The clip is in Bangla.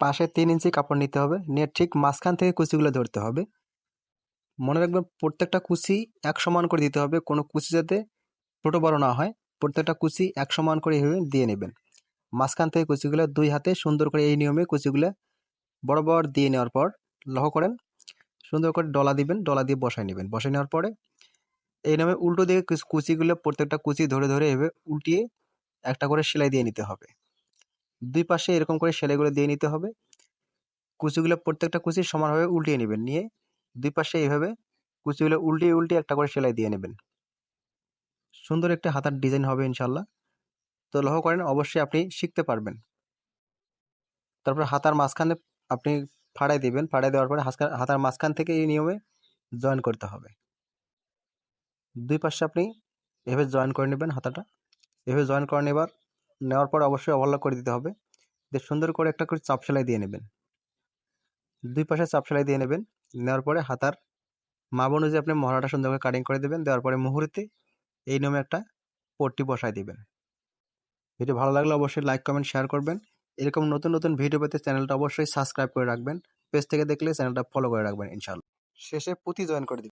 পাশে 3 ইঞ্চি কাপড় নিতে হবে, নিয়ে ঠিক মাঝখান থেকে কুচিগুলো ধরতে হবে। মনে রাখবেন প্রত্যেকটা কুচি এক সমান করে দিতে হবে, কোনো কুচি যাতে ছোট বড় না হয়। প্রত্যেকটা কুচি এক সমান করে এইভাবে দিয়ে নেবেন। মাঝখান থেকে কুচিগুলো 2 হাতে সুন্দর করে এই নিয়মে কুচিগুলো বরাবর দিয়ে নেওয়ার পর লক্ষ্য করেন সুন্দর করে ডলা দিবেন, ডলা দিয়ে বসায় নেবেন। বসায় নেওয়ার পরে এই নামে উল্টো দিকে কুচিগুলো প্রত্যেকটা কুচি ধরে ধরে এভাবে উল্টিয়ে একটা করে সেলাই দিয়ে নিতে হবে। 2 পাশে এরকম করে সেলাইগুলো দিয়ে নিতে হবে। কুচিগুলো প্রত্যেকটা কুচি সমানভাবে উল্টিয়ে নেবেন, নিয়ে 2 পাশে এইভাবে কুচিগুলো উল্টিয়ে উল্টিয়ে একটা করে সেলাই দিয়ে নেবেন। সুন্দর একটা হাতার ডিজাইন হবে ইনশাল্লাহ। তো লক্ষ্য করেন অবশ্যই আপনি শিখতে পারবেন। তারপর হাতার মাঝখানে আপনি ফাড়াই দিবেন, ফাড়াই দেওয়ার পরে হাতার মাঝখান থেকে এই নিয়মে জয়েন করতে হবে। 2 পাশে আপনি এভাবে জয়েন করে নেবেন হাতাটা। এভাবে জয়েন করে নেওয়ার পর অবশ্যই ওভারলক করে দিতে হবে। দিয়ে সুন্দর করে একটা করে চাপ সেলাই দিয়ে নেবেন। 2 পাশে চাপ সেলাই দিয়ে নেবেন। নেওয়ার পরে হাতার মাপ অনুযায়ী আপনি মহড়াটা সুন্দর করে কাটিং করে দেবেন। দেওয়ার পরে মুহুরিতে এই নিয়মে একটা পট্টি বসায় দিবেন। ভিডিও ভালো লাগলে অবশ্যই লাইক কমেন্ট শেয়ার করবেন। এরকম নতুন নতুন ভিডিও পেতে চ্যানেলটা অবশ্যই সাবস্ক্রাইব করে রাখবেন। পেজ থেকে দেখলে চ্যানেলটা ফলো করে রাখবেন ইনশাআল্লাহ। শেষে পুঁতি জয়েন করে দিবেন।